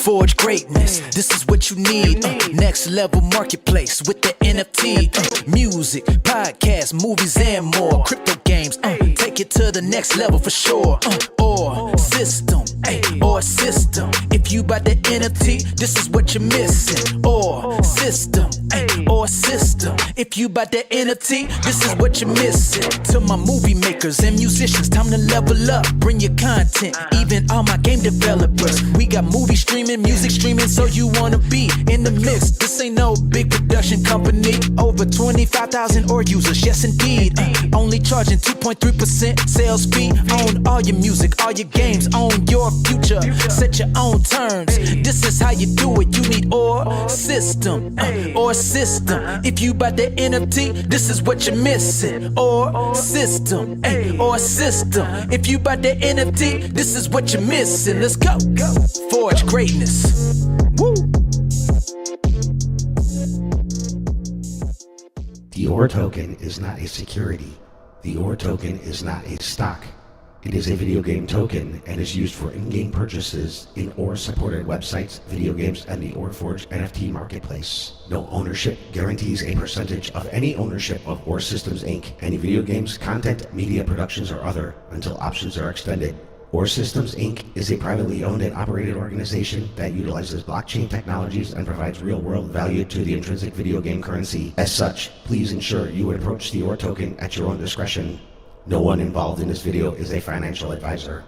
Forge greatness, this is what you need. Next level marketplace with the NFT. Music, podcasts, movies, and more. Crypto games, take it to the next level for sure. Or system, or system. If you buy the NFT, this is what you're missing. Or system, or system. If you buy the NFT, this is what you're missing. To my movie makers and musicians, time to level up. Bring your content, even all my game developers. We got movie streaming, music streaming, so you wanna be in the mix. This ain't no big production company. Over 25,000 or users, yes indeed. Only charging 2.3% sales fee. Own all your music, all your games, own your future. Set your own terms. This is how you do it. You need or system, or system. If you buy the NFT, this is what you're missing. Or system, or system. If you buy the NFT, this is what you're missing. Let's go. Forge greatness. Woo. The OR token is not a security. The OR token is not a stock. It is a video game token and is used for in-game purchases in OR-supported websites, video games, and the ORForge NFT marketplace. No ownership guarantees a percentage of any ownership of OR Systems Inc., any video games, content, media productions, or other, until options are extended. OR Systems Inc. is a privately owned and operated organization that utilizes blockchain technologies and provides real-world value to the intrinsic video game currency. As such, please ensure you would approach the OR token at your own discretion. No one involved in this video is a financial advisor.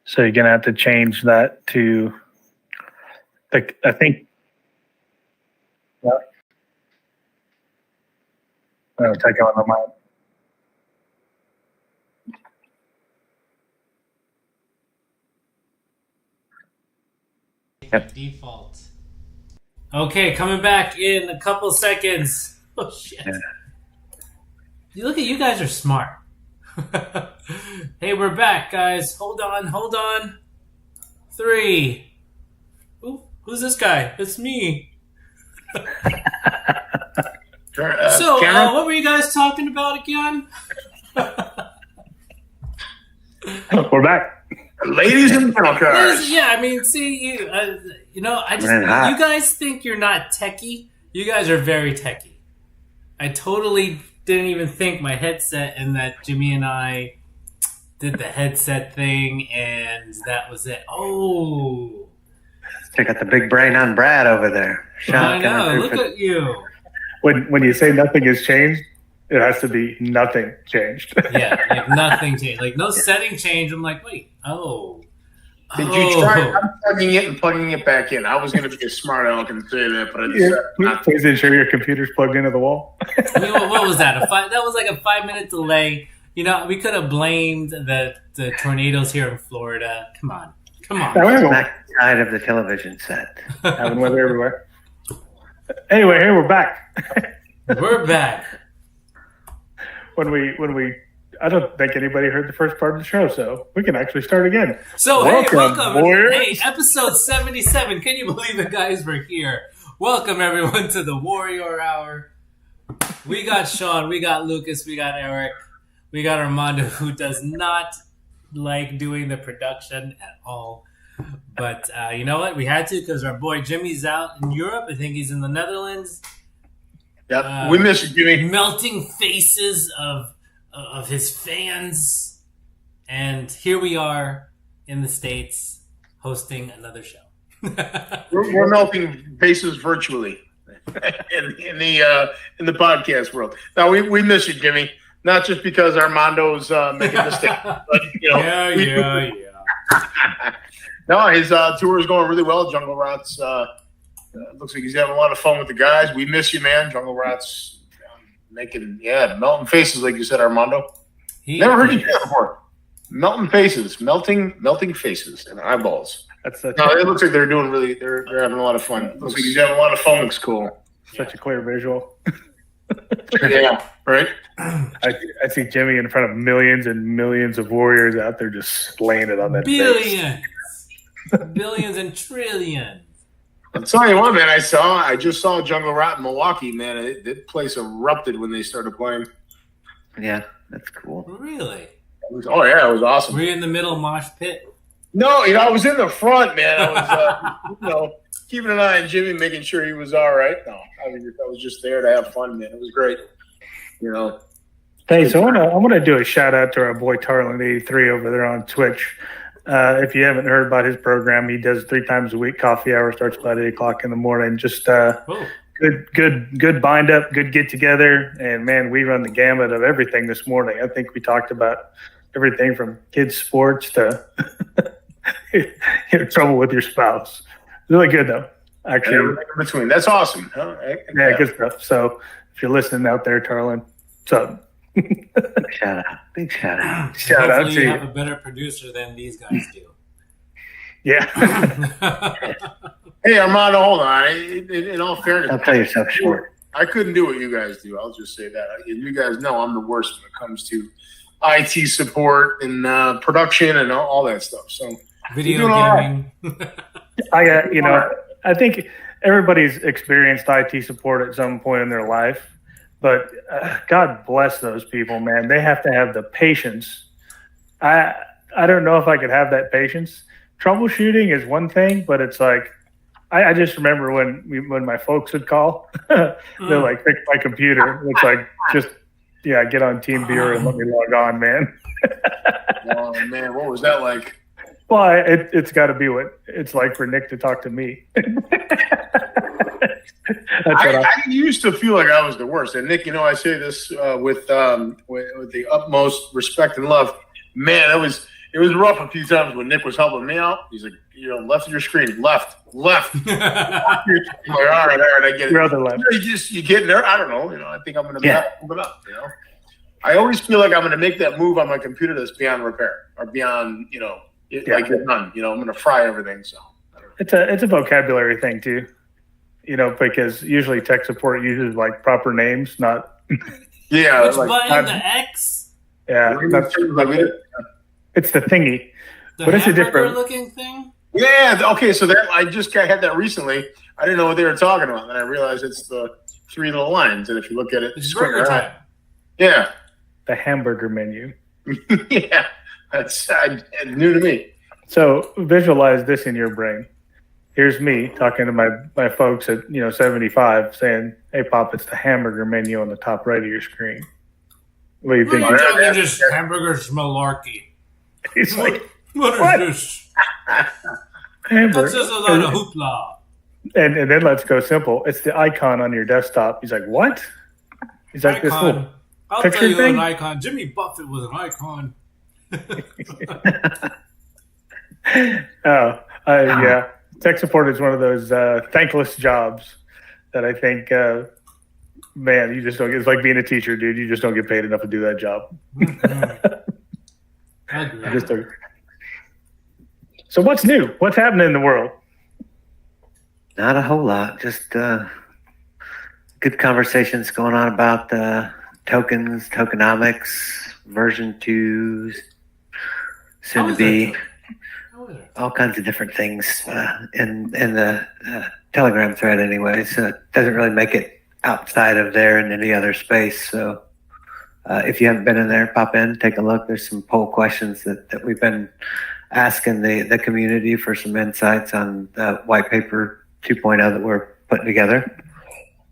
So you're gonna have to change that to I think. Take on the mic. Yep. Default. Okay, coming back in a couple seconds. Oh shit! Yeah. You look at you guys are smart. Hey, we're back, guys. Hold on. 3. Ooh, who's this guy? It's me. What were you guys talking about again? We're back, ladies and gentlemen. Yeah, I mean, see, you guys think you're not techie. You guys are very techie. I totally didn't even think my headset and that Jimmy and I did the headset thing, and that was it. Oh, they got the big brain on Brad over there. I know. Look at you. When you say nothing has changed, it has to be nothing changed. Yeah, like nothing changed. Like no setting change. I'm like, wait, Did you try unplugging it and plugging it back in? I was going to be a smart aleck and say that, but I decided please ensure your computer's plugged into the wall. I mean, what was that? That was like a 5-minute delay. You know, we could have blamed the tornadoes here in Florida. Come on. Back side of the television set. Having weather everywhere. Anyway, here we're back. We're back. When we I don't think anybody heard the first part of the show, so we can actually start again. So welcome. Warriors. Hey, episode 77. Can you believe the guys were here? Welcome everyone to the Warrior Hour. We got Sean, we got Lucas, we got Eric, we got Armando, who does not like doing the production at all. But you know what? We had to because our boy Jimmy's out in Europe. I think he's in the Netherlands. Yep, we miss you, Jimmy. Melting faces of his fans. And here we are in the States hosting another show. we're melting faces virtually in the podcast world. Now we miss you, Jimmy. Not just because Armando's making mistakes, but yeah. No, his tour is going really well. Jungle Rats looks like he's having a lot of fun with the guys. We miss you, man. Jungle Rats melting faces, like you said, Armando. Never heard you say that before. Melting faces, melting faces and eyeballs. It looks like they're having a lot of fun. Looks like he's having a lot of fun. Looks cool. Such a clear visual. Yeah, right. I see Jimmy in front of millions and millions of warriors out there just slaying it on that billions. Billions and trillions. I'm telling you what, man. I just saw Jungle Rat in Milwaukee, man. That place erupted when they started playing. Yeah, that's cool. Really? It was awesome. Were you in the middle mosh pit? No, I was in the front, man. I was, keeping an eye on Jimmy, making sure he was all right. No, I was just there to have fun, man. It was great. Hey, so I want to do a shout out to our boy Tarlin83 over there on Twitch. If you haven't heard about his program, he does 3 times a week. Coffee hour starts about 8:00 in the morning. Just good bind up, good get together, and man, we run the gamut of everything this morning. I think we talked about everything from kids sports to trouble with your spouse. Really good though, actually. Everything in between. That's awesome. Yeah, good stuff. So if you're listening out there, Tarlin, what's up? Big shout out. Shout out to you. Have a better producer than these guys do. Yeah. Hey, Armando, hold on. In all fairness, Don't tell yourself short. I couldn't do what you guys do. I'll just say that. You guys know I'm the worst when it comes to IT support and production and all that stuff. So video gaming. I think everybody's experienced IT support at some point in their life. But God bless those people, man. They have to have the patience. I don't know if I could have that patience. Troubleshooting is one thing, but it's like I just remember when my folks would call, they're like, fix my computer. It's like, get on TeamViewer and let me log on, man. Oh, man, what was that like? Well, it's got to be what it's like for Nick to talk to me. I used to feel like I was the worst. And Nick, I say this with the utmost respect and love. Man, it was rough a few times when Nick was helping me out. He's like, left of your screen, left. I'm like, all right, I get it. Your other left. You get there. I don't know. I think I'm going to move it up. I always feel like I'm going to make that move on my computer that's beyond repair or beyond, like it's done. I'm going to fry everything. So it's a vocabulary thing too. Because usually tech support uses like proper names, not. Yeah. Which button? The X? Yeah. It's the thingy. But it's a different looking thing? Yeah. Okay. So I had that recently. I didn't know what they were talking about. Then I realized it's the 3 little lines. And if you look at it, it's burger time. Yeah. The hamburger menu. Yeah. That's new to me. So visualize this in your brain. Here's me talking to my folks at 75 saying, "Hey, Pop, it's the hamburger menu on the top right of your screen." What do you think? You're just hamburgers malarkey. He's like, what is this? Hamburger. That's just a lot of hoopla. And then let's go simple. It's the icon on your desktop. He's like, "What?" He's like, "This little I'll picture tell you thing?" an icon. Jimmy Buffett was an icon. Yeah. Tech support is one of those thankless jobs that I think, man, you just don't get. It's like being a teacher, dude. You just don't get paid enough to do that job. I agree. So what's new? What's happening in the world? Not a whole lot. Just good conversations going on about tokens, tokenomics, version 2, soon to be. All kinds of different things in the Telegram thread anyway, so it doesn't really make it outside of there in any other space. So if you haven't been in there, pop in, take a look. There's some poll questions that we've been asking the community for some insights on the white paper 2.0 that we're putting together.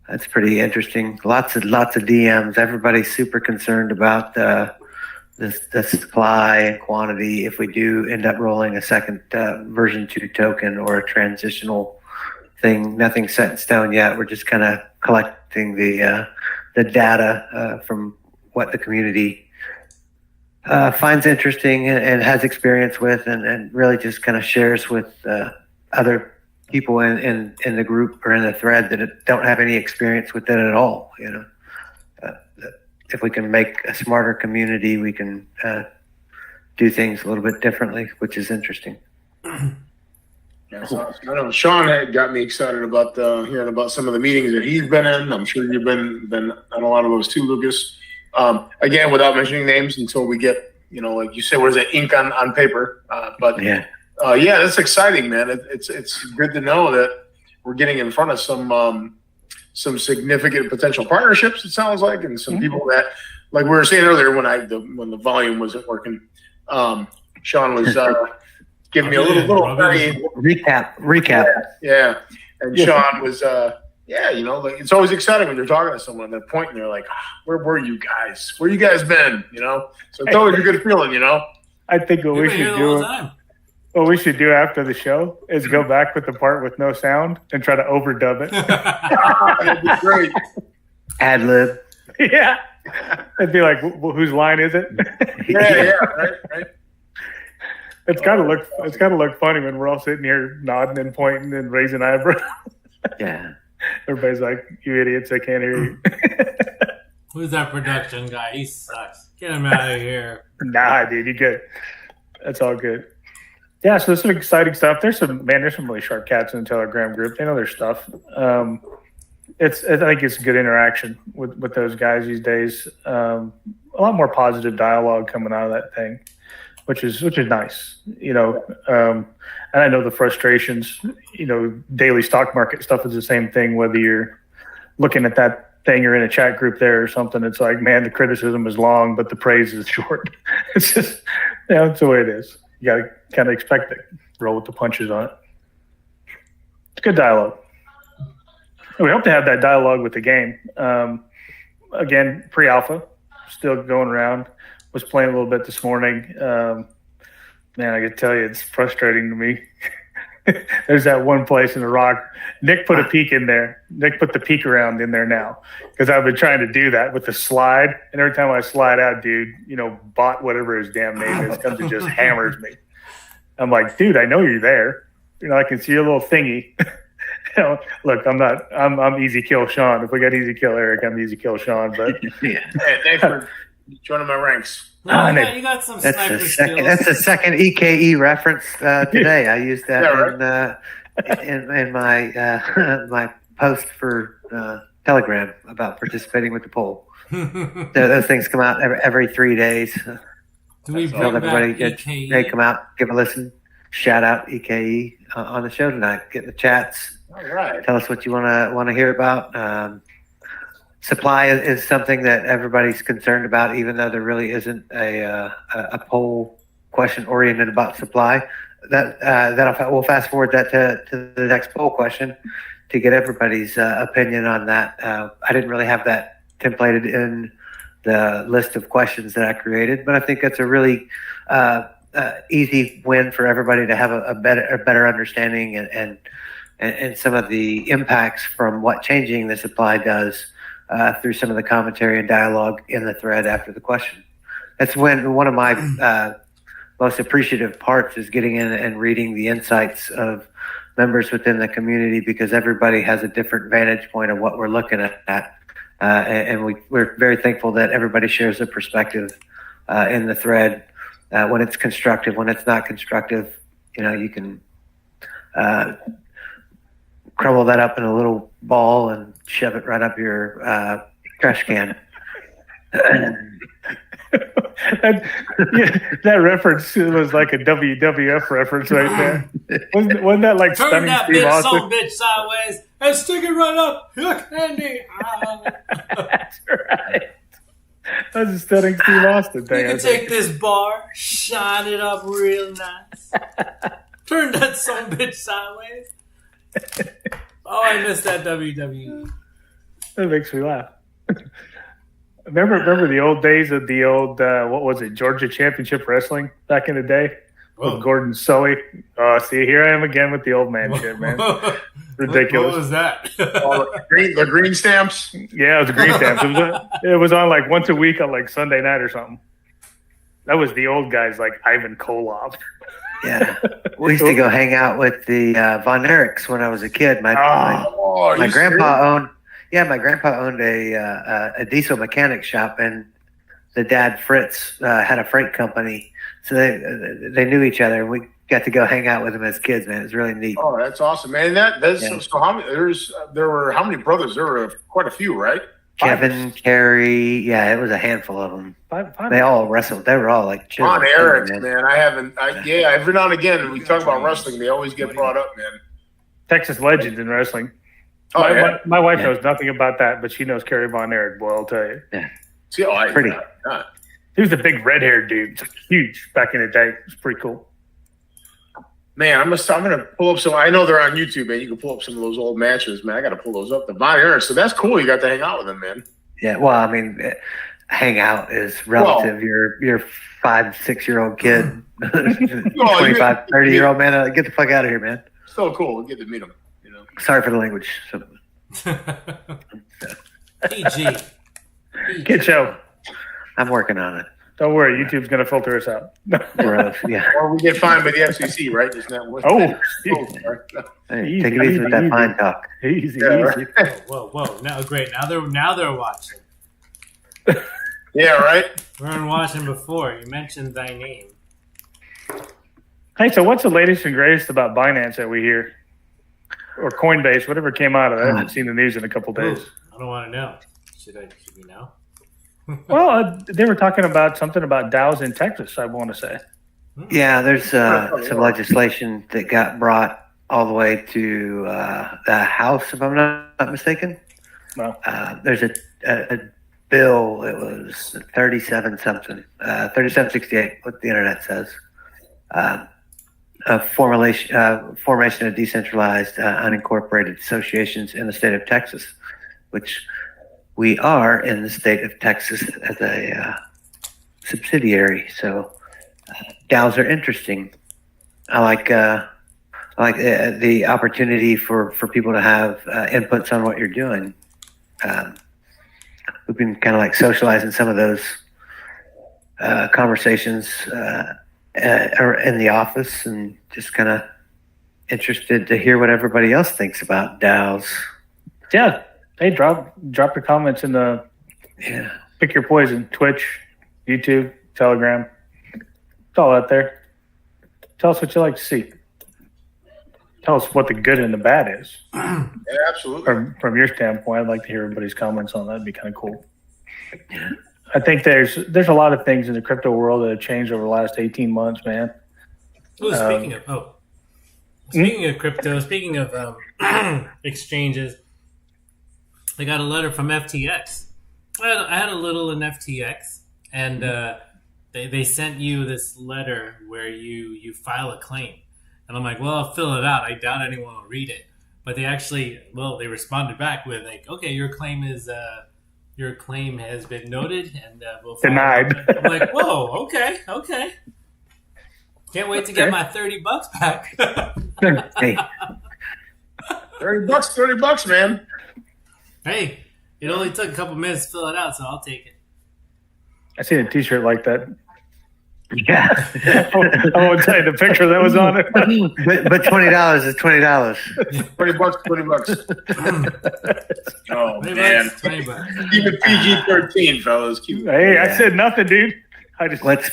That's pretty interesting. Lots of DMs. Everybody's super concerned about the supply and quantity if we do end up rolling a second version 2 token or a transitional thing. Nothing set in stone yet. We're just kind of collecting the data from what the community finds interesting and has experience with, and really just kind of shares with other people in the group or in the thread that don't have any experience with it at all. If we can make a smarter community, we can do things a little bit differently, which is interesting. Yeah, so I know Sean had got me excited about hearing about some of the meetings that he's been in. I'm sure you've been on a lot of those too, Lucas. Again, without mentioning names until we get, like you said, what is it, ink on paper? But yeah, that's exciting, man. It's good to know that we're getting in front of some significant potential partnerships, it sounds like, and some people that, like we were saying earlier when the volume wasn't working, Sean was giving me a little recap. Yeah, and Sean was like, it's always exciting when you're talking to someone, they're pointing, they're like, where were you guys? Where you guys been? So it's always a good feeling, I think what we should do after the show is go back with the part with no sound and try to overdub it. That'd be great. Ad lib. Yeah. It'd be like, whose line is it? Yeah, right. It's gotta look funny when we're all sitting here nodding and pointing and raising eyebrows. Yeah. Everybody's like, "You idiots, I can't hear you." Who's that production guy? He sucks. Get him out of here. Nah, dude, you good. That's all good. Yeah, so there's some exciting stuff. There's some really sharp cats in the Telegram group. They know their stuff. I think it's a good interaction with those guys these days. A lot more positive dialogue coming out of that thing, which is nice. And I know the frustrations. Daily stock market stuff is the same thing. Whether you're looking at that thing or in a chat group there or something, it's like, man, the criticism is long, but the praise is short. It's just, it's the way it is. You got to kind of expect it. Roll with the punches on it. It's good dialogue. And we hope to have that dialogue with the game. Again, pre-alpha, still going around. Was playing a little bit this morning. Man, I can tell you, it's frustrating to me. There's that one place in the rock. Nick put a peak in there. Nick put the peak around in there now because I've been trying to do that with the slide. And every time I slide out, dude, bot whatever his damn name is comes and just hammers me. I'm like, dude, I know you're there. I can see your little thingy. Look, I'm easy kill Sean. If we got easy kill Eric, I'm easy kill Sean. But Hey, thanks for joining my ranks. You got some sniper skills. That's the second EKE reference today. I used that in my my post for Telegram about participating with the poll. Those things come out every 3 days. Do we bring everybody back EKE? They come out, give a listen, shout out EKE on the show tonight. Get in the chats. All right. Tell us what you want to hear about. Supply is something that everybody's concerned about, even though there really isn't a poll question oriented about supply. We'll fast forward that to the next poll question to get everybody's opinion on that. I didn't really have that templated in the list of questions that I created, but I think that's a really easy win for everybody to have a better understanding and some of the impacts from what changing the supply does through some of the commentary and dialogue in the thread after the question. That's when one of my most appreciative parts is getting in and reading the insights of members within the community, because everybody has a different vantage point of what we're looking at. And we're very thankful that everybody shares a perspective in the thread when it's constructive. When it's not constructive, you can crumble that up in a little ball and shove it right up your trash can. That reference was like a WWF reference right there. Wasn't that like Turn Stunning that Steve Austin? bitch sideways and stick it right up your candy. That's right. That's a Stunning Steve Austin thing. You can take this bar, shine it up real nice. Turn that son bitch sideways. Oh, I missed that WWE. That makes me laugh. Remember the old days of the old what was it, Georgia Championship Wrestling back in the day with Gordon Sully? See, here I am again with the old man shit, man. Ridiculous. What was that? The green stamps. Yeah, it was green stamps. It was on like once a week on like Sunday night or something. That was the old guys like Ivan Koloff. Yeah, we used to go hang out with the Von Erichs when I was a kid. My grandpa owned. Yeah, my grandpa owned a diesel mechanic shop, and the dad Fritz had a freight company, so they knew each other, and we got to go hang out with them as kids. Man, it was really neat. Oh, that's awesome, man! So how many? There were how many brothers? There were quite a few, right? Kevin, Carrie, yeah, it was a handful of them. They all wrestled. They were all like children. On Eric, man. Every now and again, when we talk about wrestling, they always get brought up, man. Texas legends in wrestling. My wife knows nothing about that, but she knows Kerry Von Erich. Boy, I'll tell you. Yeah. See, pretty. He was a big red-haired dude, huge back in the day. It was pretty cool. Man, I'm gonna pull up some. I know they're on YouTube, man. You can pull up some of those old matches, man. I got to pull those up. The Von Erich. So that's cool. You got to hang out with them, man. Yeah. Well, I mean, hang out is relative. Your 5-6-year-old kid, 25, 30-year-old man. Get the fuck out of here, man. So cool. We'll get to meet him. Sorry for the language. PG. Kid show. I'm working on it. Don't worry, YouTube's going to filter us out. Gross, yeah. Or we get fined by the FCC, right? Isn't that what? Hey, take it easy with that fine talk. Easy. Whoa. Now, great. Now they're watching. Yeah, right? We weren't watching before. You mentioned thy name. Hey, so what's the latest and greatest about Binance that we hear? Or Coinbase, whatever came out of it. I haven't seen the news in a couple days. I don't want to know. Should we know? Well, they were talking about something about DAOs in Texas, I want to say. Yeah, there's some legislation that got brought all the way to the House, if I'm not mistaken. No. There's a bill, it was 3768, what the internet says. Formation of decentralized unincorporated associations in the state of Texas, which we are in the state of Texas as a subsidiary. So DAOs are interesting. I like like the opportunity for people to have inputs on what you're doing. We've been kind of like socializing some of those conversations in the office, and just kind of interested to hear what everybody else thinks about DAOs. Yeah. Hey, drop your comments in the pick your poison. Twitch, YouTube, Telegram. It's all out there. Tell us what you like to see. Tell us what the good and the bad is. Yeah, absolutely. From your standpoint, I'd like to hear everybody's comments on that. It'd be kind of cool. I think there's a lot of things in the crypto world that have changed over the last 18 months, man. Speaking of crypto, speaking of exchanges, I got a letter from FTX. I had a little in FTX, and they sent you this letter where you file a claim. And I'm like, well, I'll fill it out. I doubt anyone will read it. But they actually, they responded back with like, okay, your claim has been noted, and we'll denied. I'm like, whoa, okay. Can't wait to get my $30 back. Hey, $30, man. Hey, it only took a couple minutes to fill it out, so I'll take it. I seen a T-shirt like that. yeah. I won't tell you the picture that was on it. but $20 is $20. $20. Oh, $20, man. $20. Even PG-13, fellas. Hey, I said nothing, dude. I just What's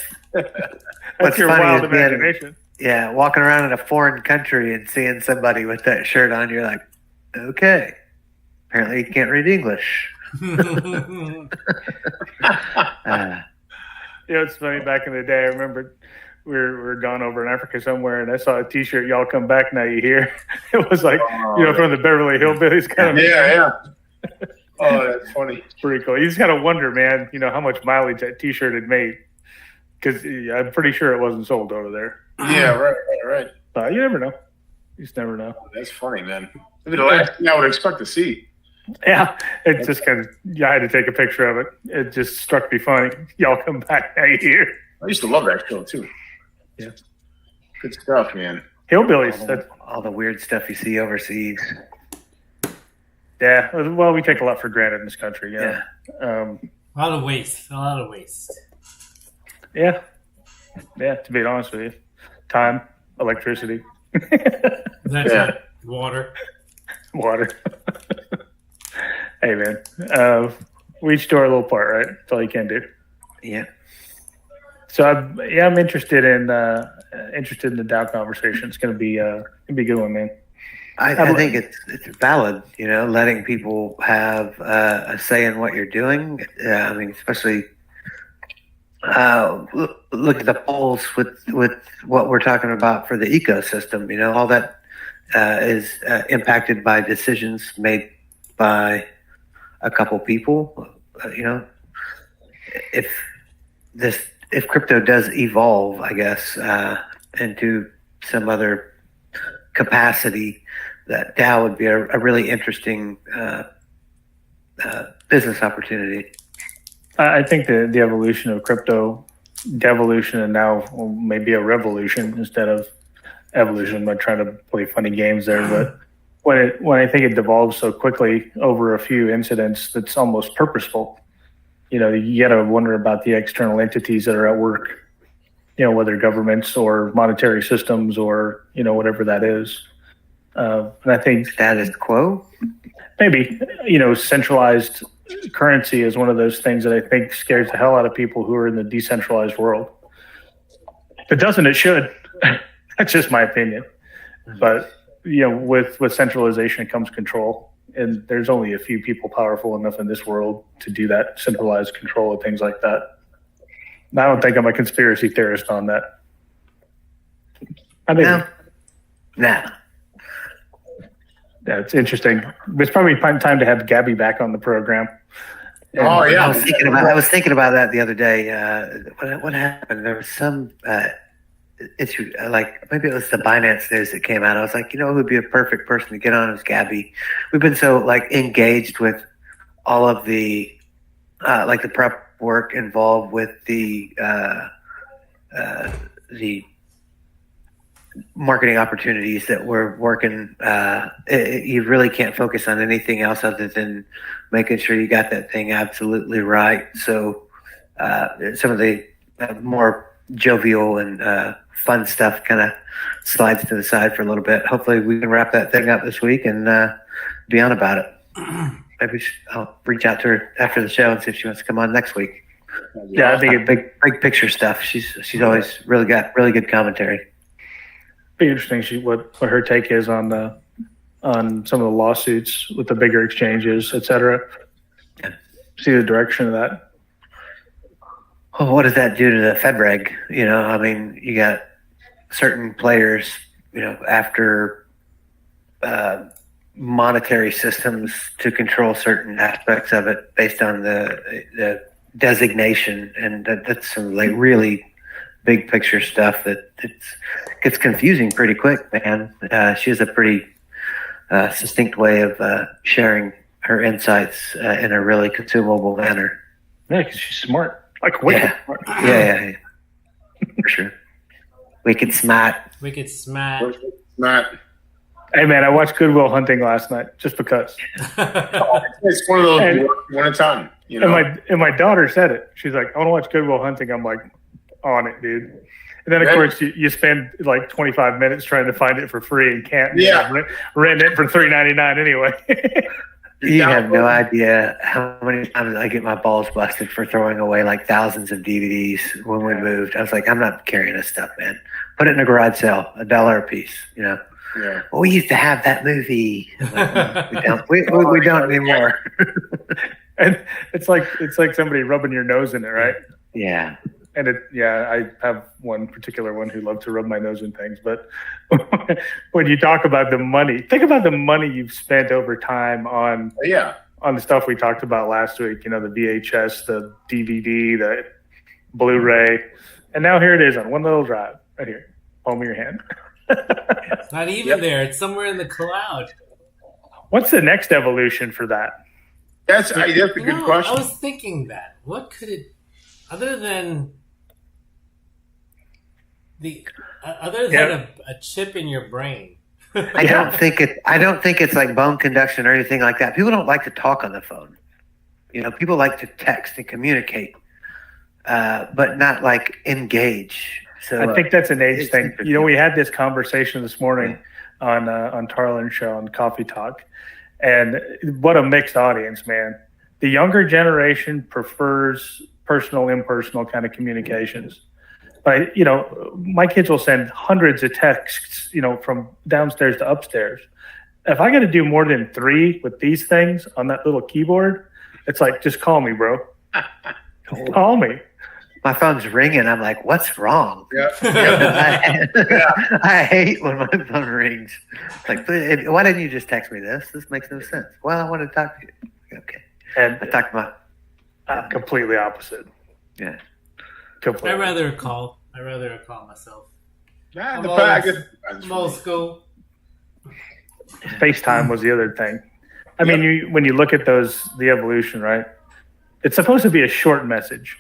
that's your funny wild is being- imagination. Yeah, walking around in a foreign country and seeing somebody with that shirt on, you're like, okay. Apparently, you can't read English. It's funny. Back in the day, I remember we were gone over in Africa somewhere, and I saw a T-shirt. Y'all come back now. You hear? It was like from the Beverly Hillbillies kind of. Yeah. Oh, that's funny. It's pretty cool. You just gotta wonder, man. How much mileage that T-shirt had made, because I'm pretty sure it wasn't sold over there. Yeah, right. But you never know. You just never know. That's funny, man. That'd be the last thing I would expect to see. Yeah, it just kind of. I had to take a picture of it. It just struck me funny. Y'all come back now. You hear? I used to love that show too. Yeah, good stuff, man. Hillbillies. That's, All the weird stuff you see overseas. yeah. Well, we take a lot for granted in this country. Yeah. A lot of waste. Yeah. To be honest with you, time, electricity, That's Yeah. it. Water. water. Hey, man. We each do our little part, right? That's all you can do. Yeah. So I'm interested in the DAO conversation. It's gonna be a good one, man. I think it's valid, letting people have a say in what you're doing. I mean, especially look at the polls with what we're talking about for the ecosystem. All that is impacted by decisions made by a couple people. If crypto does evolve, I guess, into some other capacity, that DAO would be a really interesting business opportunity. I think the evolution of crypto, devolution, and now maybe a revolution instead of evolution. I'm not trying to play funny games there, but when I think it devolves so quickly over a few incidents, that's almost purposeful. You got to wonder about the external entities that are at work. Whether governments or monetary systems or whatever that is. And I think Status quo. maybe centralized currency is one of those things that I think scares the hell out of people who are in the decentralized world. If it doesn't, it should. That's just my opinion. But with centralization comes control, and there's only a few people powerful enough in this world to do that centralized control of things like that. And I don't think I'm a conspiracy theorist on that. I mean, No. yeah, it's interesting. It's probably time to have Gabby back on the program. And Oh, yeah. I was thinking about that the other day. What happened? There was some issue, like maybe it was the Binance news that came out. I was like, who would be a perfect person to get on is Gabby. We've been so engaged with all of the the prep work involved with the marketing opportunities that we're working. You really can't focus on anything else other than making sure you got that thing absolutely right. So some of the more jovial and fun stuff kind of slides to the side for a little bit. Hopefully we can wrap that thing up this week and be on about it. Maybe I'll reach out to her after the show and see if she wants to come on next week. Yeah, I think big picture stuff. She's always really got really good commentary. be interesting what her take is on some of the lawsuits with the bigger exchanges, et cetera. See the direction of that. Well, what does that do to the FedReg? I mean, you got certain players, after monetary systems to control certain aspects of it based on the designation, and that's some like really big picture stuff that gets confusing pretty quick, man. She has a pretty succinct way of sharing her insights in a really consumable manner. Yeah, because she's smart. Like wicked smart. Yeah. For sure. Wicked smart. Not. Hey man, I watched Good Will Hunting last night just because. It's one of those one at a time. And my daughter said it. She's like, I want to watch Good Will Hunting. I'm like, on it, dude. And then of course you spend like 25 minutes trying to find it for free and can't. Rent it for $3.99 anyway. You have no idea how many times I get my balls busted for throwing away like thousands of DVDs when we moved. I was like, I'm not carrying this stuff, man. Put it in a garage sale, $1 a piece, Yeah. Well, we used to have that movie. Like, we don't anymore. And it's like somebody rubbing your nose in it, right? Yeah. And I have one particular one who loves to rub my nose in things. But when you talk about the money, think about the money you've spent over time on the stuff we talked about last week. The VHS, the DVD, the Blu-ray, and now here it is on one little drive right here, palm of your hand. It's not even there. It's somewhere in the cloud. What's the next evolution for that? That's a good question. I was thinking that. What could it, other than a chip in your brain? I don't think it's like bone conduction or anything like that. People don't like to talk on the phone. People like to text and communicate, but not like engage. So I think that's an age thing. We had this conversation this morning on Tarlin's show on Coffee Talk, and what a mixed audience, man. The younger generation prefers personal, impersonal kind of communications. But, my kids will send hundreds of texts, from downstairs to upstairs. If I got to do more than 3 with these things on that little keyboard, it's like, just call me, bro. Call me. My phone's ringing. I'm like, what's wrong? Yeah. I hate when my phone rings. Like, why didn't you just text me this? This makes no sense. Well, I want to talk to you. Okay. And I talked about completely opposite. Yeah. Completely. I'd rather call myself. I'm old school. FaceTime was the other thing. I mean, when you look at the evolution, right? It's supposed to be a short message.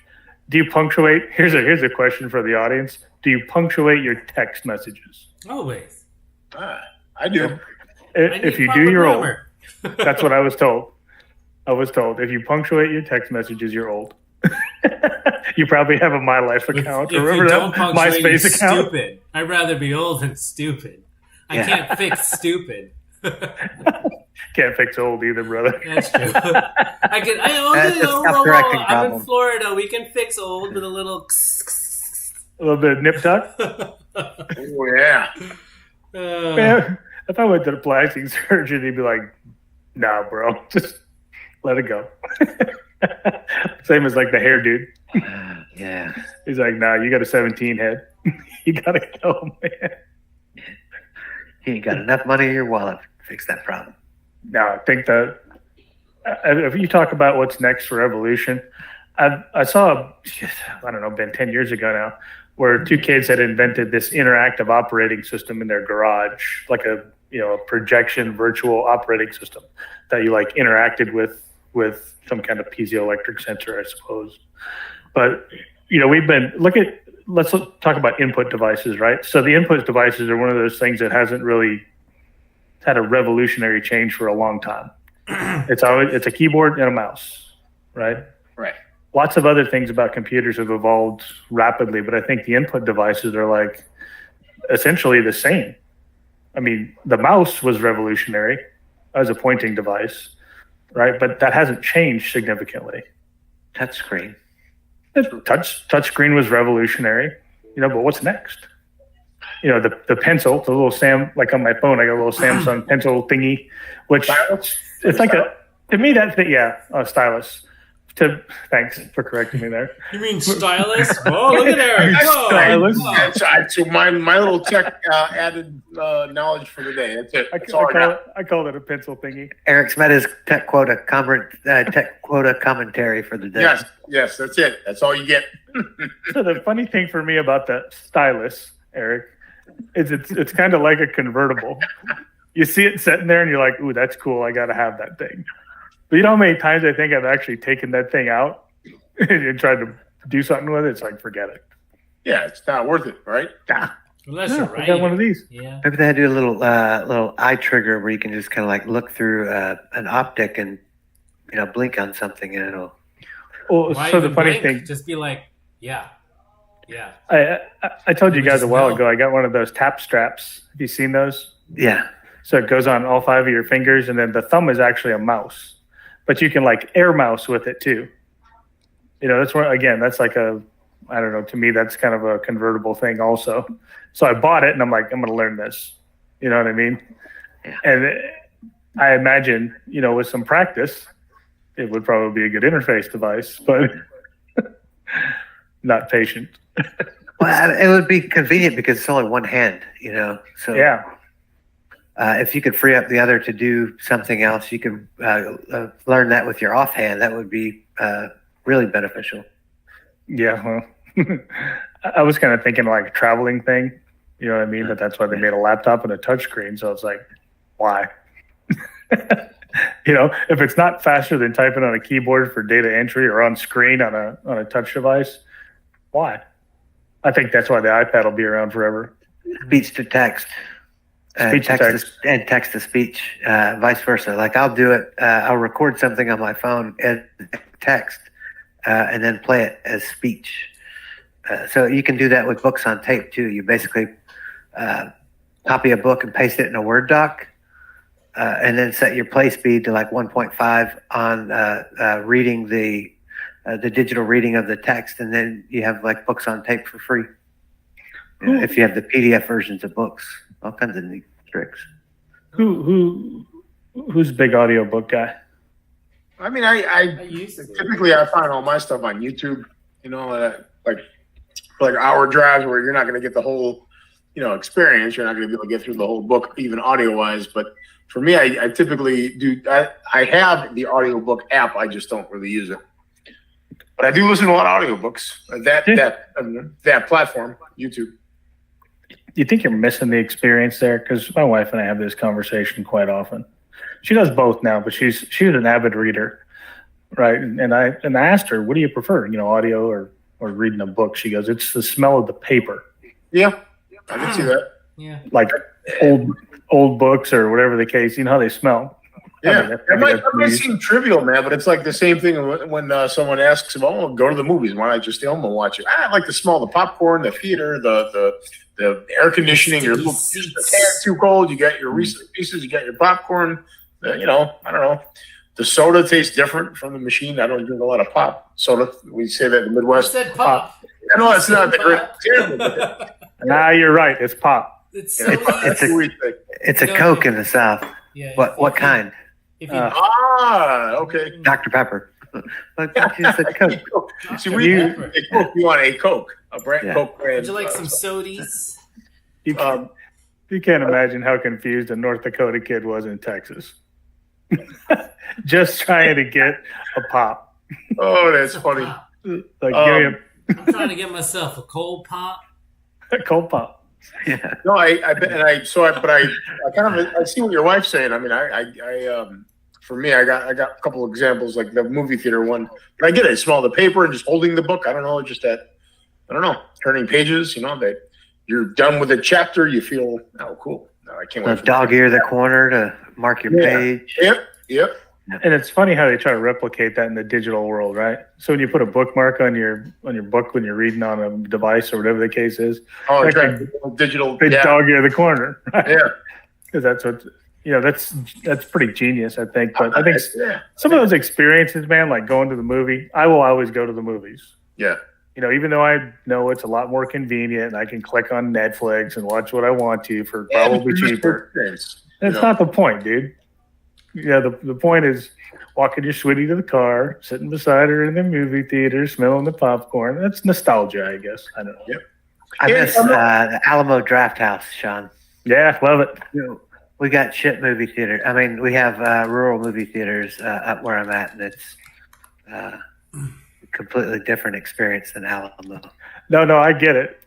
Do you punctuate? Here's a question for the audience. Do you punctuate your text messages? Always. I do. If you do, you're old. That's what I was told. If you punctuate your text messages, you're old. You probably have a My Life account. Remember that MySpace account? Stupid. I'd rather be old than stupid. I can't fix stupid. Can't fix old either, brother. That's true. I'm in Florida. We can fix old with a little bit of nip tuck. Oh yeah. Man, if I went to the plastic surgeon, he'd be like, "Nah, bro, just let it go." Same as like the hair dude. Yeah. He's like, "Nah, you got a 17 head. You gotta go, man. You ain't got enough money in your wallet to fix that problem." No, I think that if you talk about what's next for evolution, I saw, I don't know, been 10 years ago now, where 2 kids had invented this interactive operating system in their garage, like a projection virtual operating system that you like interacted with some kind of piezoelectric sensor, I suppose. But we've been look at let's talk about input devices, right? So the input devices are one of those things that hasn't really had a revolutionary change for a long time. It's a keyboard and a mouse, right? Right. Lots of other things about computers have evolved rapidly, but I think the input devices are like essentially the same. I mean, the mouse was revolutionary as a pointing device, right? But that hasn't changed significantly. Touchscreen. Touchscreen was revolutionary, but what's next? The pencil, the little like on my phone, I got a little Samsung pencil thingy, which it's like to me that's stylus. Thanks for correcting me there. You mean stylus? Oh, look at Eric. Stylus. So my little tech added knowledge for the day. That's it. I called it a pencil thingy. Eric's met his tech quota commentary for the day. Yes, that's it. That's all you get. So the funny thing for me about the stylus, Eric, is it's kind of like a convertible. You see it sitting there and you're like, ooh, that's cool. I got to have that thing. But you know how many times I think I've actually taken that thing out and tried to do something with it? It's like, forget it. Yeah, it's not worth it, right? Unless you're right. I got one of these. Yeah. Maybe they had to do a little eye trigger where you can just kind of like look through an optic and blink on something and it'll. Well, Why so the even funny blink? thing, Just be like, yeah. I told you guys a while know. ago, I got one of those tap straps. Have you seen those? Yeah. So it goes on all 5 of your fingers, and then the thumb is actually a mouse. But you can like air mouse with it too. That's where, again, that's like I don't know, to me, that's kind of a convertible thing also. So I bought it and I'm like, I'm going to learn this. You know what I mean? Yeah. And I imagine, with some practice, it would probably be a good interface device, but not patient. Well, it would be convenient because it's only one hand, So Yeah. If you could free up the other to do something else, you could learn that with your offhand. That would be really beneficial. Yeah. Well, I was kind of thinking like a traveling thing, you know what I mean? But that's why they made a laptop and a touchscreen. So it's like, why? If it's not faster than typing on a keyboard for data entry or on screen on a touch device, why? I think that's why the iPad will be around forever. Speech to text. Text to speech, vice versa. Like I'll do it. I'll record something on my phone as text, and then play it as speech. So you can do that with books on tape too. You basically copy a book and paste it in a Word doc, and then set your play speed to like 1.5 on reading the digital reading of the text, and then you have like books on tape for free. If you have the PDF versions of books. All kinds of neat tricks. Who's a big audiobook guy? I mean, I typically find all my stuff on YouTube. Like hour drives where you're not going to get the whole, experience. You're not going to be able to get through the whole book, even audio wise. But for me, I typically do. I have the audiobook app. I just don't really use it. But I do listen to a lot of audiobooks. That platform, YouTube. You think you're missing the experience there? Because my wife and I have this conversation quite often. She does both now, but she's an avid reader, right? And I asked her, what do you prefer, audio or reading a book? She goes, it's the smell of the paper. Yeah, I can see that. Yeah. Like old books or whatever the case. You know how they smell. Yeah, that might seem trivial, man, but it's like the same thing when someone asks, "Oh, go to the movies. Why not just stay home and watch it?" I like the smell of the popcorn, the theater, the air conditioning. Your little can's too cold. You got your Reese's Pieces. You got your popcorn. I don't know. The soda tastes different from the machine. I don't drink a lot of pop soda. We say that in the Midwest. You said pop. I know it's not terrible. Nah, you're right. It's pop. It's so It's a Coke in the South. Yeah, What kind? If you, Okay. Dr. Pepper. But you said Coke. See, you want a Coke, a brand Coke brand. would you like some sodies? You can't imagine how confused a North Dakota kid was in Texas. Just trying to get a pop. Oh, that's funny. Like, give I'm trying to get myself a cold pop. me a cold pop. Yeah. No, I see what your wife's saying. I mean, for me, I got a couple of examples, like the movie theater one. But I get it. Smell the paper and just holding the book. I don't know, just that I don't know, turning pages. That you're done with a chapter. You feel, oh, cool. No, I can't wait. Dog ear the corner to mark your page. Yep. And it's funny how they try to replicate that in the digital world, right? So when you put a bookmark on your book when you're reading on a device or whatever the case is, Oh, digital. They dog ear the corner, right? Yeah. Because that's what that's pretty genius, I think. But I think some of those experiences, man, like going to the movie, I will always go to the movies. Yeah. Even though I know it's a lot more convenient and I can click on Netflix and watch what I want to for probably cheaper. That's not the point, dude. The point is walking your sweetie to the car, sitting beside her in the movie theater, smelling the popcorn. That's nostalgia, I guess. I don't know. Yep. I miss the Alamo Draft House, Sean. Yeah, love it. We got shit movie theater. I mean, we have rural movie theaters up where I'm at, and it's a completely different experience than Alamo. No, I get it.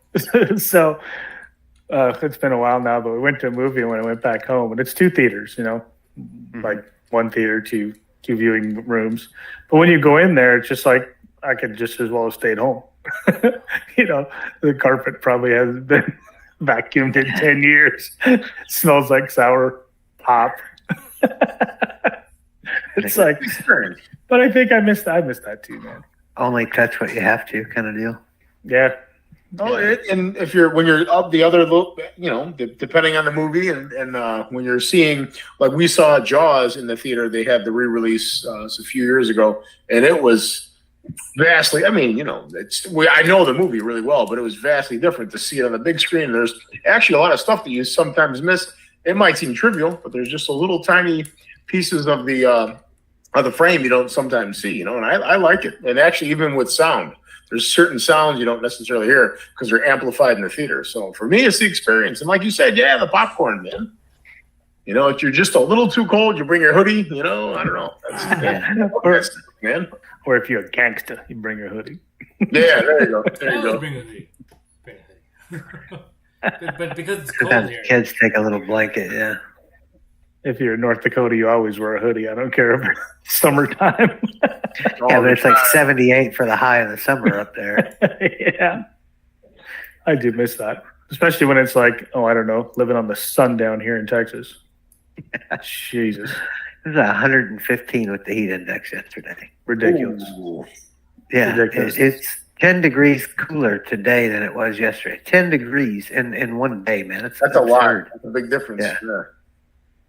So it's been a while now, but we went to a movie when I went back home, and it's 2 theaters, like 1 theater, two viewing rooms. But when you go in there, it's just like I could just as well have stayed home. The carpet probably hasn't been vacuumed in 10 years. Smells like sour pop. It's like, but I think I missed that too, man. Only touch what you have to, kind of deal. Yeah. Oh, and when you're up the other look, depending on the movie, and when you're seeing, like we saw Jaws in the theater, they had the re-release a few years ago, and it was vastly. I mean, I know the movie really well, but it was vastly different to see it on the big screen. There's actually a lot of stuff that you sometimes miss. It might seem trivial, but there's just a little tiny pieces of the frame you don't sometimes see. And I like it. And actually, even with sound, there's certain sounds you don't necessarily hear because they're amplified in the theater. So for me, it's the experience. And like you said, the popcorn, man. If you're just a little too cold, you bring your hoodie. I don't know. That's man. Or if you're a gangster, you bring your hoodie. Yeah, there you go. There you go. Bring a hoodie. But because it's cold Sometimes here. kids take a little blanket, yeah. If you're in North Dakota, you always wear a hoodie. I don't care if it's summertime. Yeah, but it's like 78 for the high in the summer up there. Yeah. I do miss that. Especially when it's like, I don't know, living on the sun down here in Texas. Jesus. It was 115 with the heat index yesterday. Ridiculous. Ooh. Yeah, Ridiculous. it's 10 degrees cooler today than it was yesterday. 10 degrees in one day, man. That's absurd. a lot. That's a big difference. Yeah.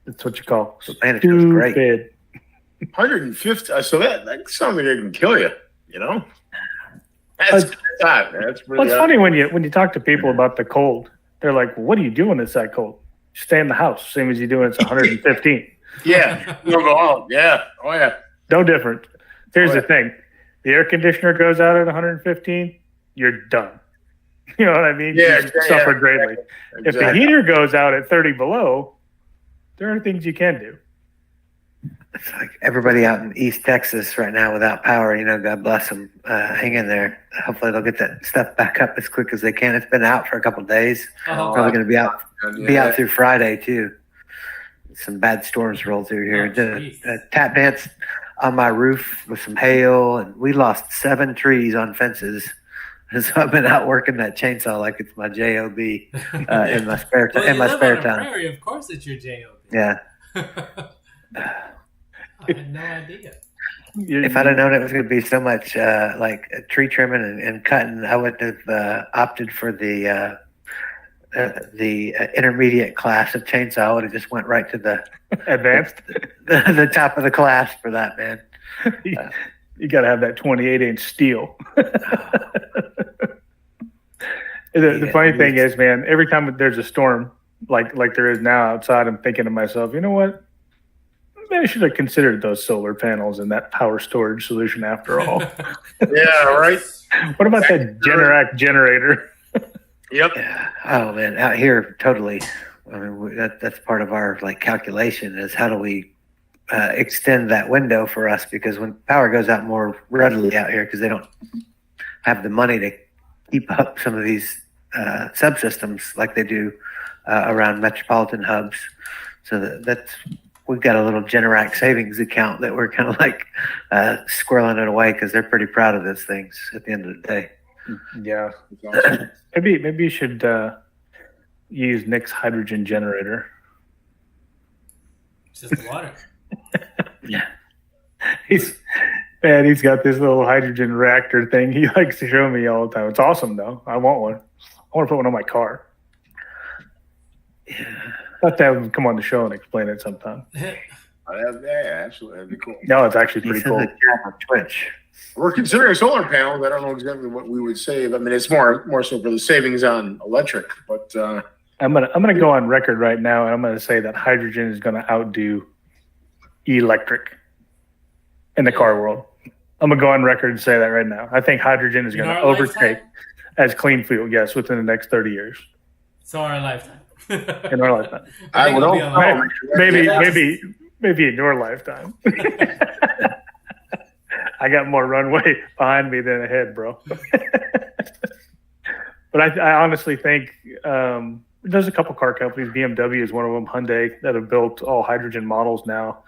That's what you call Man, it feels great. stupid. 150. So that sounds like it can kill you. That's hot, man. That's really Well, it's hot. funny when you talk to people about the cold. They're like, "What do you do when it's that cold? You stay in the house, same as you do when it's 115. Yeah, you don't go out. Yeah. Oh yeah. No different. Here's Oh, yeah. the thing: the air conditioner goes out at 115, you're done. You know what I mean? Yeah, You suffer greatly. If the Exactly. heater goes out at 30 below, there are things you can do. It's like everybody out in East Texas right now without power, God bless them. Hang in there. Hopefully they'll get that stuff back up as quick as they can. It's been out for a couple of days. Oh, Probably going to be out through Friday too. Some bad storms rolled through here. Oh, Did geez. a tap dance on my roof with some hail, and we lost 7 trees on fences. And so I've been out working that chainsaw like it's my job in my spare Well, in you my live spare on a time. prairie, of course, it's your job. Yeah. I had no idea. If I'd have known it was going to be so much like tree trimming and cutting, I would have opted for the intermediate class of chainsaw. I would have just went right to the Advanced, the top of the class for that, man. you got to have that 28-inch steel. The funny thing is, man, every time there's a storm like there is now outside, I'm thinking to myself, you know what? Maybe I should have considered those solar panels and that power storage solution after all. Yeah. Right. What about that Generac generator? Yep. Yeah. Oh man, out here, totally. I mean, that's part of our calculation is how do we extend that window for us, because when power goes out more readily out here, because they don't have the money to keep up some of these subsystems like they do around metropolitan hubs. So that's we've got a little Generac savings account that we're kind of squirreling it away because they're pretty proud of those things at the end of the day. Yeah. It's awesome. Maybe you should use Nick's hydrogen generator. It's just water. He's got this little hydrogen reactor thing he likes to show me all the time. It's awesome though. I want one. I want to put one on my car. I'll have to have him come on the show and explain it sometime. Yeah, absolutely. That'd be cool. No, it's actually pretty cool. On Twitch. We're considering solar panels. I don't know exactly what we would save. I mean, it's more so for the savings on electric, but I'm gonna go on record right now, and I'm gonna say that hydrogen is gonna outdo electric in the car world. I'm gonna go on record and say that right now. I think hydrogen is gonna overtake as clean fuel. Yes, within the next 30 years. So our lifetime. In our lifetime. I would think it'll be hope. Maybe in your lifetime. I got more runway behind me than ahead, bro. But I honestly think there's a couple car companies. BMW is one of them. Hyundai that have built all hydrogen models now.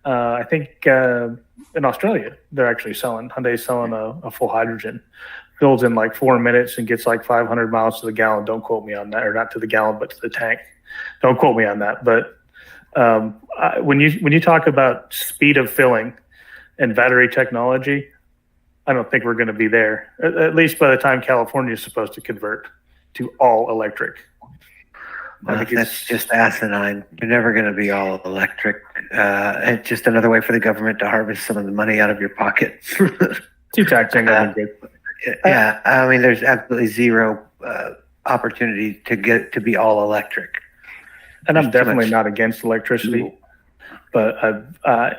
I think in Australia they're actually selling. Hyundai's selling a full hydrogen. Builds in like 4 minutes and gets like 500 miles to the gallon. Don't quote me on that, or not to the gallon, but to the tank. Don't quote me on that. But when you talk about speed of filling and battery technology, I don't think we're going to be there. At least by the time California is supposed to convert to all electric. That's just asinine. You're never going to be all electric. It's just another way for the government to harvest some of the money out of your pocket. Too taxing. Yeah, I mean, there's absolutely zero opportunity to get to be all electric. And I'm definitely not against electricity, but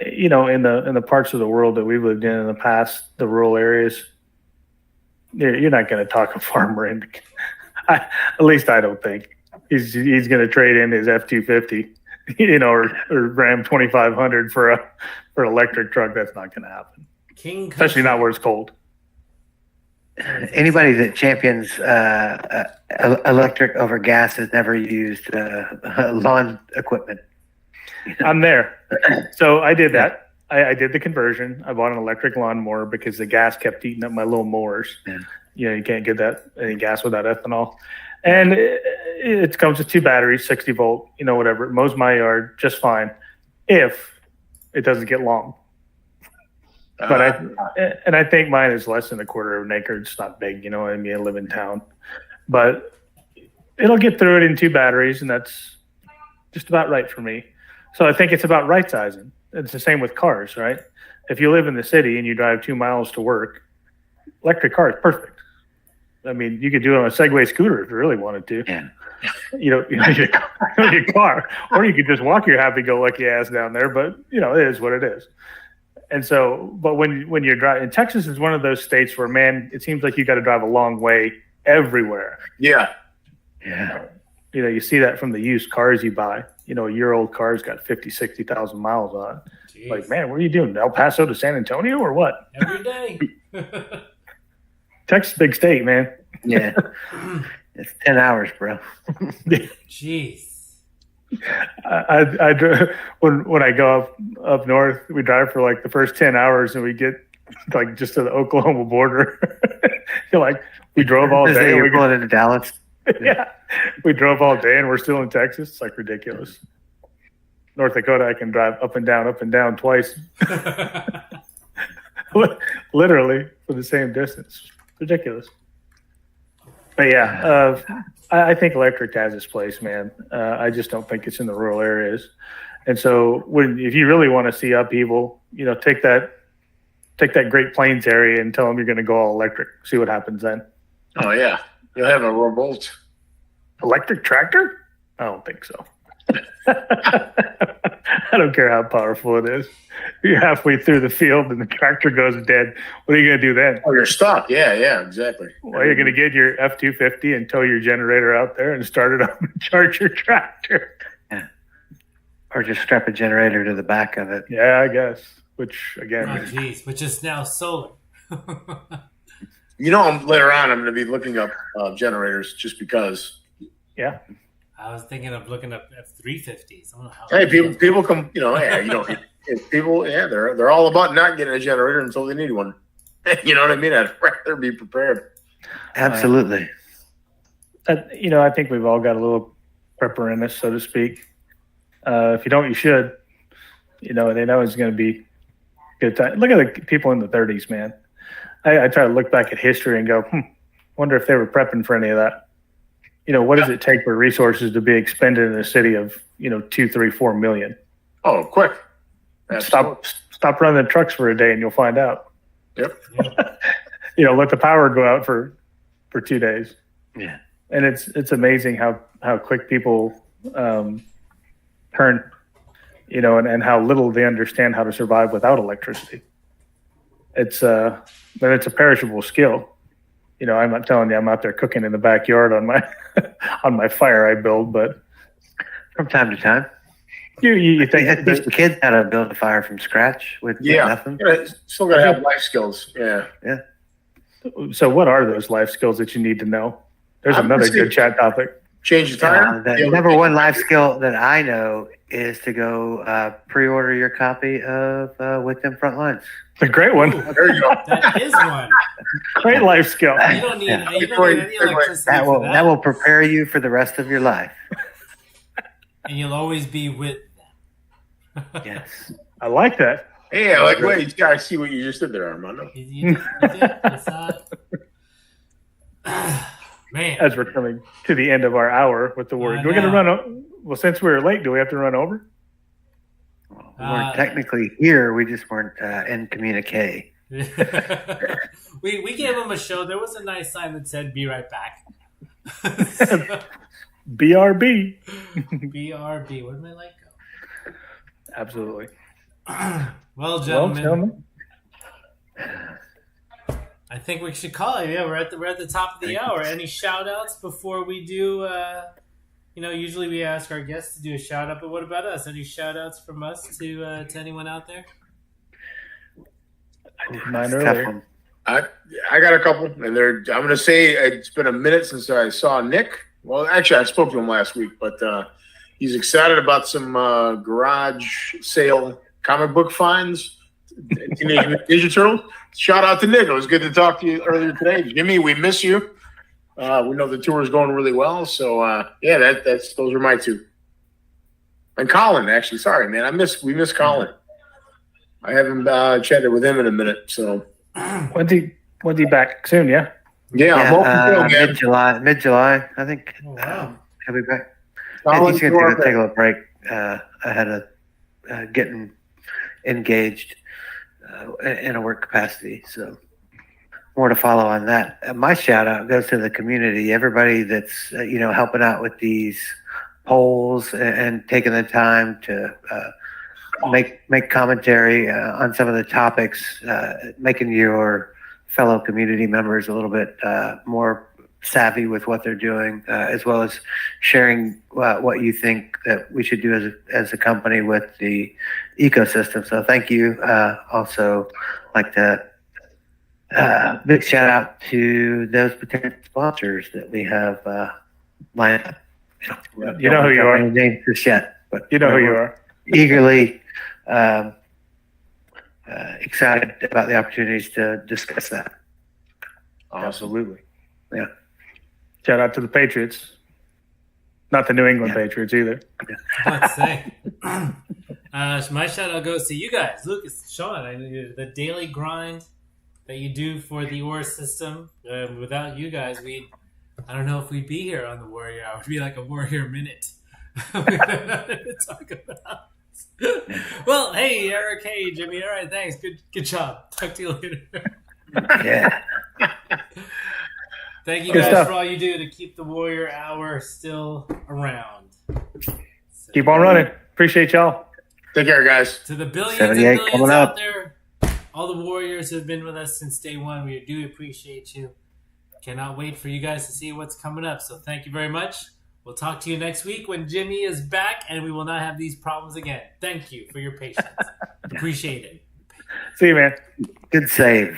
in the parts of the world that we've lived in the past, the rural areas, you're not going to talk a farmer into. At least I don't think he's going to trade in his F-250, or Ram 2500 for an electric truck. That's not going to happen, especially not where it's cold. Anybody that champions electric over gas has never used lawn equipment. I'm there. So I did that. I did the conversion. I bought an electric lawnmower because the gas kept eating up my little mowers. Yeah. You can't get any gas without ethanol. And it comes with 2 batteries, 60 volt, whatever. It mows my yard just fine if it doesn't get long. But I think mine is less than a quarter of an acre. It's not big, I mean, I live in town, but it'll get through it in 2 batteries, and that's just about right for me. So I think it's about right sizing. It's the same with cars, right? If you live in the city and you drive 2 miles to work, electric car is perfect. I mean, you could do it on a Segway scooter if you really wanted to. Yeah. Your car, or you could just walk your happy-go-lucky ass down there. But it is what it is. And so, but when you're driving, and Texas is one of those states where, man, it seems like you got to drive a long way everywhere. Yeah. You see that from the used cars you buy. A year-old car's got 50, 60,000 miles on it. Jeez. Like, man, what are you doing? El Paso to San Antonio or what? Every day. Texas, big state, man. Yeah. It's 10 hours, bro. Jeez. I when I go up north, we drive for like the first 10 hours and we get like just to the Oklahoma border. We drove all day. You're going into Dallas. Yeah, we drove all day and we're still in Texas. It's like ridiculous. North Dakota, I can drive up and down twice, literally for the same distance. Ridiculous. But yeah, I think electric has its place, man. I just don't think it's in the rural areas. And so if you really want to see upheaval, take that Great Plains area and tell them you're going to go all electric. See what happens then. Oh yeah, you'll have a revolt. Electric tractor? I don't think so. I don't care how powerful it is. You're halfway through the field and the tractor goes dead. What are you going to do then? Oh, you're stuck. Yeah, exactly. Well, you're going to get your F-250 and tow your generator out there and start it up and charge your tractor. Yeah. Or just strap a generator to the back of it. Yeah, I guess. Which, again... which is now solar. Later on, I'm going to be looking up generators just because. Yeah. I was thinking of looking up F-350s. I don't know how. Hey, people come, they're all about not getting a generator until they need one. You know what I mean? I'd rather be prepared. Absolutely. I think we've all got a little prepper in us, so to speak. If you don't, you should. They know it's going to be a good time. Look at the people in the 30s, man. I try to look back at history and go, wonder if they were prepping for any of that. What does it take for resources to be expended in a city of 2, 3, 4 million? Oh, quick! Stop running the trucks for a day, and you'll find out. Yep. Let the power go out for 2 days. Yeah. And it's amazing how quick people turn, and how little they understand how to survive without electricity. It's a perishable skill. I'm not telling you I'm out there cooking in the backyard on my on my fire I build, but From time to time. you think I teach the kids how to build a fire from scratch with nothing. Still got to have life skills. Yeah. so? What are those life skills that you need to know? There's another good chat topic. Change the tire. The number one life skill that I know is to go pre-order your copy of With Them Front Lines. It's a great one. There you go. That is one. Great life skill. You don't need, you don't need any electricity That for that will prepare you for the rest of your life. And you'll always be with them. Yes. I like that. Hey, wait, you gotta see what you just did there, Armando. You did. It's man. As we're coming to the end of our hour with the word, we're going to run. Well, since we were late, do we have to run over? We weren't technically here. We just weren't in communique. we gave them a show. There was a nice sign that said "Be right back." BRB. BRB. Where did my light go? Absolutely. Well, gentlemen, I think we should call it. Yeah, we're at the top of the hour. Any shout outs before we do? Usually we ask our guests to do a shout out, but what about us? Any shout outs from us to anyone out there? I did mine earlier. I got a couple, and I'm going to say it's been a minute since I saw Nick. Well, actually, I spoke to him last week, but he's excited about some garage sale comic book finds. Teenage Mutant Ninja Turtles. Shout out to Nick. It was good to talk to you earlier today. Jimmy, we miss you. We know the tour is going really well. So, those are my two. And Colin, actually. Sorry, man. We miss Colin. I haven't chatted with him in a minute. So, when's he back soon? Yeah. Yeah, I'm hoping mid-July, I think. Oh, wow. He'll be back. Colin, He's going to take a little break ahead of getting engaged in a work capacity. So more to follow on that. My shout out goes to the community, everybody that's helping out with these polls and taking the time to make commentary on some of the topics, making your fellow community members a little bit more savvy with what they're doing, as well as sharing what you think that we should do as a company with the ecosystem. So thank you. Also like to big shout out to those potential sponsors that we have lined up. You know who you are. Names just yet, but you know who you are. Eagerly excited about the opportunities to discuss that. Absolutely. Yeah. Shout out to the Patriots. Not the New England Patriots either. Let's say. My shout out goes to you guys, Lucas, Sean. The daily grind that you do for the OR system. Without you guys, I don't know if we'd be here on the Warrior Hour. It'd be like a Warrior Minute. We don't know what to talk about. Well, hey, Eric. Hey, Jimmy. All right, thanks. Good job. Talk to you later. Yeah. Thank you Good guys stuff. for all you do to keep the Warrior Hour still around. Keep on running. Appreciate y'all. Take care, guys. To the billions and 78 billions coming out up. there, all the Warriors who have been with us since day one, we do appreciate you. Cannot wait for you guys to see what's coming up. So thank you very much. We'll talk to you next week when Jimmy is back and we will not have these problems again. Thank you for your patience. Appreciate it. See you, man. Good save.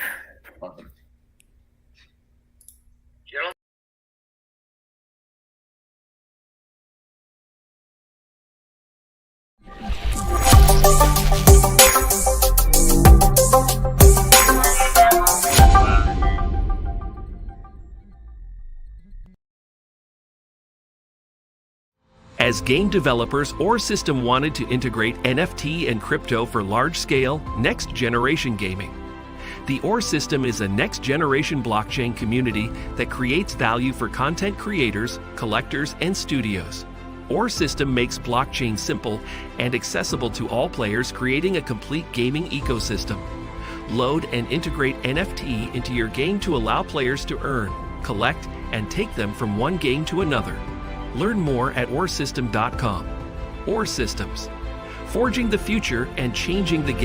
As game developers, OR System wanted to integrate NFT and crypto for large-scale, next-generation gaming. The OR System is a next-generation blockchain community that creates value for content creators, collectors, and studios. OR System makes blockchain simple and accessible to all players, creating a complete gaming ecosystem. Load and integrate NFT into your game to allow players to earn, collect, and take them from one game to another. Learn more at orsystem.com. OR Systems, forging the future and changing the game.